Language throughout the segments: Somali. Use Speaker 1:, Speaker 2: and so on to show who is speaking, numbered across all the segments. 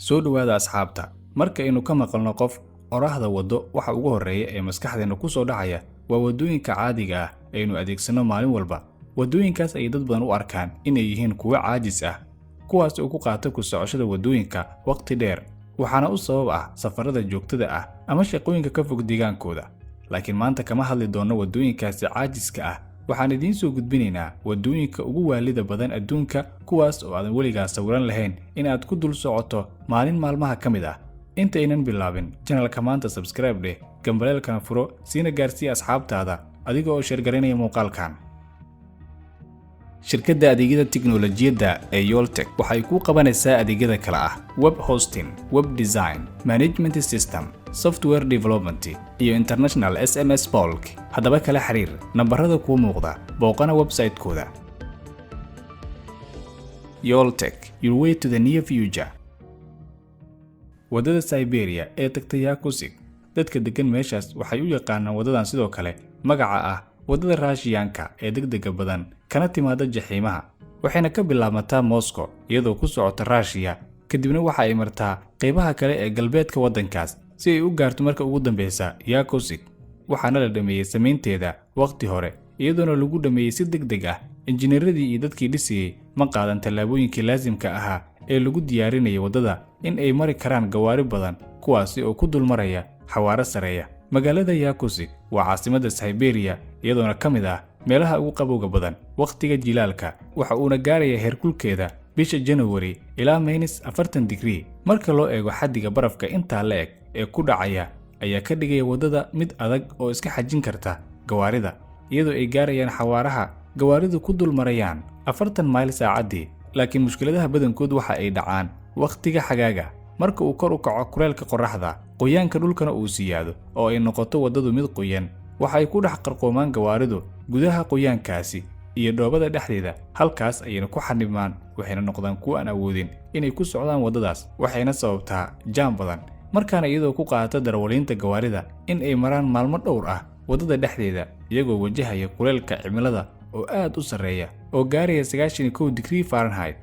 Speaker 1: soo dhawaada asxaabta. Marka aynu ka maqalno qof oraahda wado, waxa ugu horeeya ee maskaxdeena ku soo dhacaya waa wadooyinka caadiga ah ee aynu adeegsano maalin walba. Wadooyinkaas ay dad badan u arkaan inay yihiin kuwo caajis ah, kuwaas oo ku qaata ku socoshada wadooyinka waqti dheer, waxaana u sabab ah safarada joogtada ah ama shaqooyinka ka fog deegaankooda. Laakiin maanta kama hadli doono wadooyinkaasi caajiska ah. Waxaan idiin soo gudbinaynaa wadooyinka ugu waalida badan adduunka, kuwaas oo aadan weligaa sawiran lahayn in aad ku dul socoto maalin maalmaha ka mid ah. Inta aynan bilaabin, channelka maanta subscribe dheh, gambaleelkana furo, siina gaarsii asxaabtaada adiga oo sheergareynaya muuqaalkan. Shirkadda adeegyada tiknoolajiyadda ee Yoltech waxay ku qabanaysaa adeegyada kala ah web hosting, web design, management system, software development iyo international SMS bulk. Haddaba kala xiriir nambarada ku muuqda, booqana website-kooda. Yoltech, your way to the near future. Wadada Siberia ee tagta Yakutsk, dadka degan meeshaas waxay u yaqaanaan wadadan sidoo kale magaca ah wadada Raashiyaanka ee degdega badan kana timaada jaxiimaha. Waxayna ka bilaabmataa Moscow iyadoo ku socota Russia, kadibna waxa ay martaa qaybaha kale ee galbeedka wadankaas si ay u gaarto marka ugu dambeysa Yakutsk. Waxaana la dhameeyay samaynteeda waqti hore, iyadoona lagu dhameeyay si degdeg ah. Injineeradii iyo dadkii dhisayay ma qaadan tallaabooyinkii laasimka ahaa ee lagu diyaarinayay wadada in ay mari karaan gawaari badan, kuwaasi oo ku dul maraya xawaare sareeya. Magaalada Yakutsk waa caasimadda Siberia, iyadoona ka mid ah meelaha ugu qabowga badan waqtiga jilaalka. Waxa uuna gaaraya heerkulkeeda bisha January ilaa -40 digrii. Marka loo eego xaddiga barafka intaa la eg ee ku dhacaya, ayaa ka dhigaya wadada mid adag oo iska xajin karta gawaarida, iyadoo ay gaarayaan xawaaraha gawaaridu ku dul marayaan 40 mayl saacaddii. Laakiin mushkiladaha badankood waxa ay dhacaan waqtiga xagaaga, marka uu kor u kaco kuleylka qorraxda, qoyaanka dhulkana uu siyaado oo ay noqoto wadadu mid qoyan. Waxay ku dhex qarqoomaan gawaaridu gudaha qoyaankaasi iyo dhoobada dhexdeeda, halkaas ayayna ku xanibmaan, waxayna noqdaan kuwo aan awoodin inay ku socdaan wadadaas, waxayna sababtaa jaam badan. Markaana iyadoo ku qaata darawaliinta gawaarida in ay maraan maalmo dhowr ah wadada dhexdeeda, iyagoo wajahaya kuleylka cimilada oo aad u sarreeya oo gaaraya 91 digrii Fahrenheit.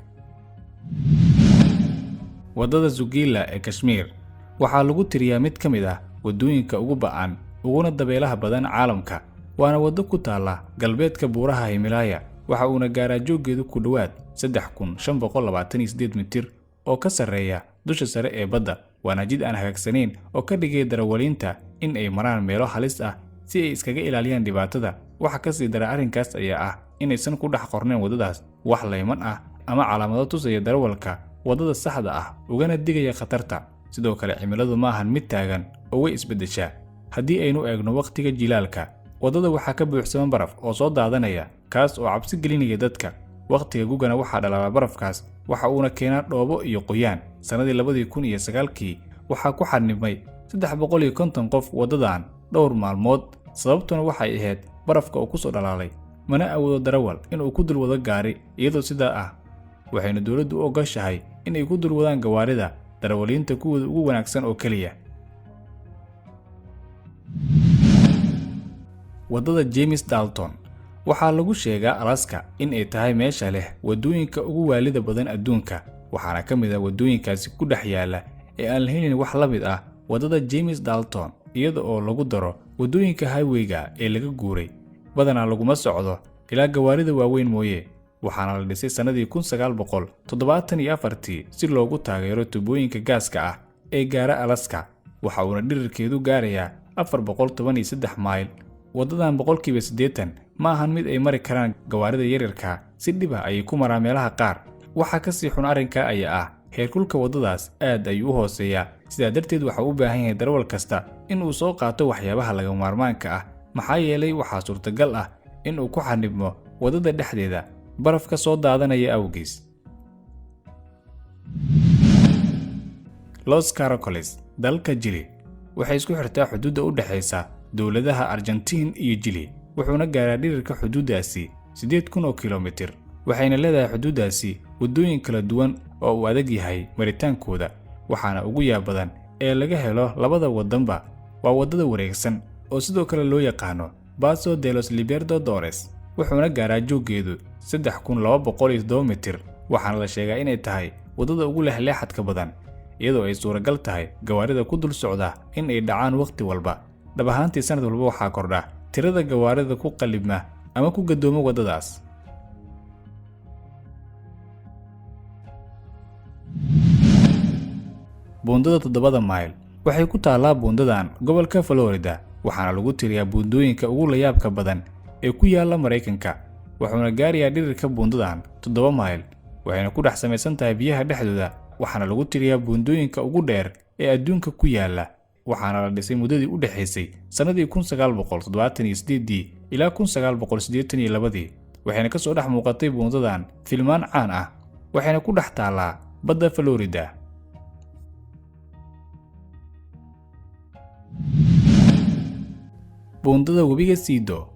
Speaker 1: Wadada Zugila ee Kashmir waxaa lagu tiriyaa mid ka mid ah wadooyinka ugu ba'an uguna dabeelaha badan caalamka. Waana wado ku taala galbeedka buuraha Himalaya, waxa uuna gaaraa jooggeedu ku dhawaad 3528 mitir oo ka sarreeya dusha sare ee badda. Waana jid aan hagaagsanayn oo ka dhigay darawaliinta in ay maraan meelo halis ah si ay iskaga ilaaliyaan dhibaatada. Waxa ka sii dara arrinkaas ayaa ah inaysan ku dhex qornayn wadadaas wax layman ah ama calaamado tusaya darawalka wadada saxda ah ugana digaya khatarta. Sidoo kale cimiladu ma ahan mid taagan oo way isbedeshaa. Haddii aynu eegno waqtiga jilaalka, wadada waxaa ka buuxsaman baraf oo soo daadanaya, kaas oo cabsi gelinaya dadka. Waqtiga gugana waxaa dhalala barafkaas, waxa uuna keenaa dhoobo iyo qoyaan. Sanadii 2009 waxaa ku xanibmay 350 qof wadadan dhowr maalmood. Sababtuna waxay ahayd barafka oo ku soo dhalaalay, mana awoodo darawal inuu ku dul wado gaari. Iyadoo sidaa ah, waxayna dawladdu u ogashahay in ay ku dul wadaan gawaarida darawaliinta kuwooda ugu wanaagsan oo kaliya. Wadada James Dalton waxaa lagu sheegaa Alaska in ay tahay meesha leh wadooyinka ugu waalida badan adduunka, waxaana ka mid ah wadooyinkaasi ku dhex yaala ee aan la helin wax la mid ah wadada James Dalton, iyada oo lagu daro wadooyinka highway-ga ee laga guuray. Badanaa laguma socdo ilaa gawaarida waaweyn mooye. Waxaana la dhisay sanadii 1974 si loogu taageero tubooyinka gaaska ah ee gaara Alaska. Waxa uuna dhirirkeedu gaarayaa 413 mayl. Wadadan 80% ma ahan mid ay mari karaan gawaarida yaryarka, si dhib ah ayay ku maraan meelaha qaar. Waxa ka sii xun arrinka ayaa ah heerkulka wadadaas aad ayuu u hooseeyaa. Sidaa darteed waxa uu u baahan yahay darawal kasta in uu soo qaato waxyaabaha laga maarmaanka ah, maxaa yeelay waxaa suurtagal ah in uu ku xanibmo wadada dhexdeeda barafka soo daadanaya awgiis. Los Caracoles, dalka Chile, waxay isku xirtaa xuduudda u dhaxaysa dawladaha Argentine iyo Chile, wuxuuna gaaraa dhirirka xuduudaasi 8,000 kilomitir. Waxayna leedahay xuduudaasi wadooyin kala duwan oo uu adag yahay maritaankooda. Waxaana ugu yaab badan ee laga helo labada wadanba waa wadada wareegsan oo sidoo kale loo yaqaano Paso de los Libertadores. Wuxuuna gaaraa jooggeedu 3,207 mitir. Waxaana la sheegaa inay tahay wadada ugu leexleexadka badan iyadoo ay suuragal tahay gawaarida ku dul socda in ay dhacaan waqti walba. Dhab ahaantii sanad walba waxaa kordha tirada gawaarida ku qalibma ama ku gadooma wadadaas. Buundada 7 mayl waxay ku taallaa buundadan gobolka Florida, waxaana lagu tiriyaa buundooyinka ugu layaabka badan ee ku yaala Mareykanka. Wuxuuna gaarayaa dhirirka buundadan 7 mayl, waxayna ku dhex samaysan tahay biyaha dhexdooda, waxaana lagu tiriyaa buundooyinka ugu dheer ee adduunka ku yaala. Waxaana la dhisay muddadii u dhaxaysay sanadii 1978 ilaa 1982, waxayna ka soo dhex muuqatay buundadan filmaan caan ah, waxayna ku dhex taallaa badda Florida. Buundada webiga Sido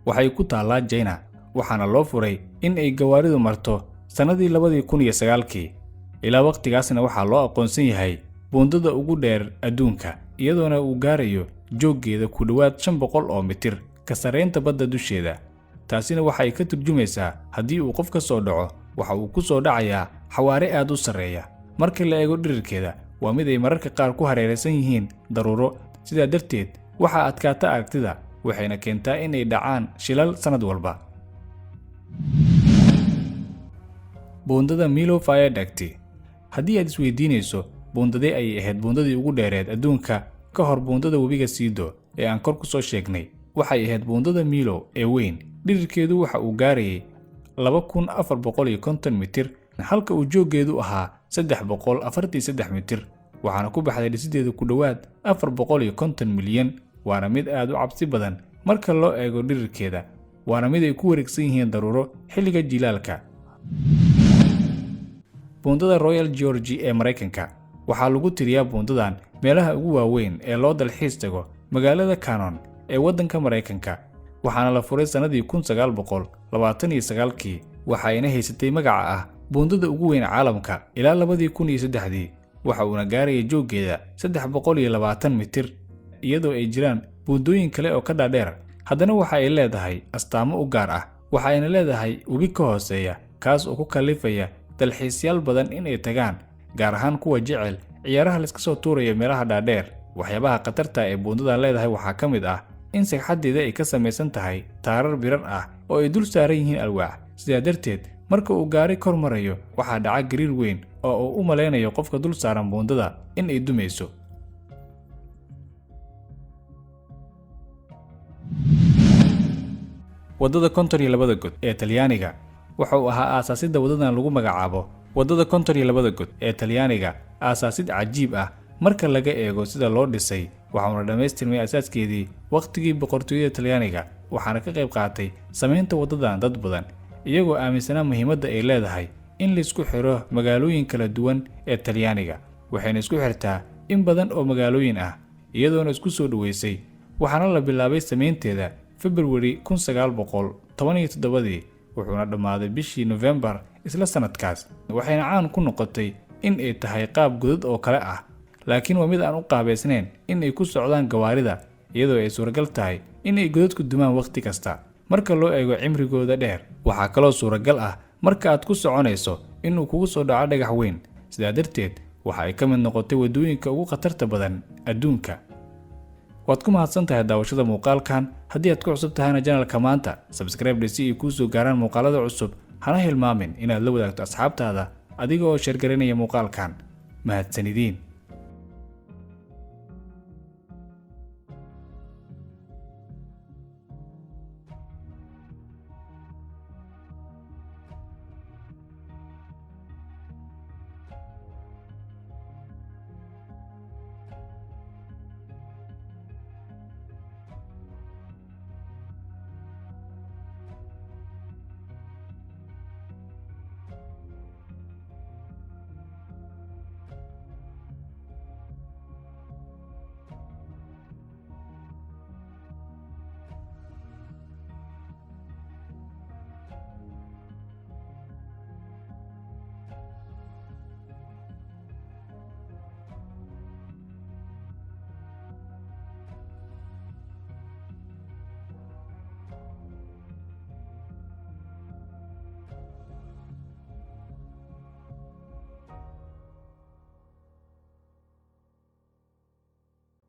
Speaker 1: waxay ku taallaa China, waxaana loo furay in ay gawaaridu marto sanadii 2009. Ilaa waqtigaasna waxaa loo aqoonsan yahay buundada ugu dheer adduunka, iyadoona uu gaarayo jooggeeda ku dhawaad 500 oo mitir ka sareynta badda dusheeda. Taasina waxay ka turjumaysaa haddii uu qof ka soo dhaco, waxa uu ku soo dhacayaa xawaare aad u sareeya. Marka la eego dhirirkeeda, waa mid ay mararka qaar ku hareeraysan yihiin daruuro, sidaa darteed waxaa adkaata aragtida, waxayna keentaa in ay dhacaan shilal sanad walba. Buundada Milo Viaduct. Haddii aad isweydiinayso buundadee ayay ahayd buundadii ugu dheereed adduunka ka hor buundada webiga Sido ee aan kor ku soo sheegnay, waxay ahayd buundada Milo ee weyn. Dhirirkeedu waxa uu gaarayay 2450 mitir, halka uu jooggeedu ahaa 343 mitir. Waxaana ku baxday dhisideedu ku dhawaad 450 milyan, waana mid aad u cabsi badan marka loo eego dhirirkeeda, waana mid ay ku wareegsan yihiin daruuro xilliga jilaalka. Buundada Royal George ee Mareykanka waxaa lagu tiriyaa buundadan meelaha ugu waaweyn ee loo dalxiis tago magaalada Canyon ee waddanka Mareykanka, waxaana la furay sanadii 1929, waxayna haysatay magaca ah buundada ugu weyn caalamka ilaa 2003. waxa uuna gaarayay jooggeeda 320 mitir, iyadoo ay jiraan buundooyin kale oo ka dhaadheer. Haddana waxa ay leedahay astaamo u gaar ah, waxayna leedahay webi ka hooseeya kaas oo ku kalifaya dalxiisyaal badan in ay tagaan, gaar ahaan kuwa jecel ciyaaraha la iska soo tuurayo meelaha dhaadheer. Waxyaabaha khatarta ee buundadan leedahay waxaa ka mid ah in sagxadeeda ay ka samaysan tahay taarar birar ah oo ay dul saaran yihiin alwaax. Sidaa darteed, marka uu gaari kor marayo, waxaa dhaca gariir weyn oo uu u maleynayo qofka dul saaran buundada in ay dumayso. Wadada 52 God ee Talyaaniga. Waxa uu ahaa aasaasidda wadadan lagu magacaabo Wadada 52 God ee Talyaaniga, aasaasid cajiib ah marka laga eego sida loo dhisay. Waxaana dhamaystirmay asaaskeedii waqtigii boqortooyada Talyaaniga, waxaana ka qayb qaatay sameynta wadadan dad badan, iyagoo aaminsanaa muhiimadda ay leedahay in la isku xiro magaalooyin kala duwan ee Talyaaniga. Waxayna isku xirtaa in badan oo magaalooyin ah, iyadoona isku soo dhaweysay. Waxaana la bilaabay sameynteeda February 1917, wuxuuna dhammaaday bishii November isla sanadkaas. Waxayna caan ku noqotay in ay tahay qaab godad oo kale ah, laakiin waa mid aan u qaabaysnayn in ay ku socdaan gawaarida, iyadoo ay suuragal tahay in ay godadku dumaan waqti kasta. Marka loo eego cimrigooda dheer, waxaa kaloo suuragal ah marka aad ku soconayso inuu kugu soo dhaco dhagax weyn. Sidaa darteed, waxa ay ka mid noqotay wadooyinka ugu khatarta badan adduunka. waad ku mahadsan tahay daawashada muuqaalkan. Haddii aad ku cusub tahayna channelka maanta, subscribe si ay kuu soo gaaraan muuqaalada cusub. Hana hilmaamin inaad la wadaagto asxaabtaada adiga oo share garanaya muuqaalkan. Mahadsanidin.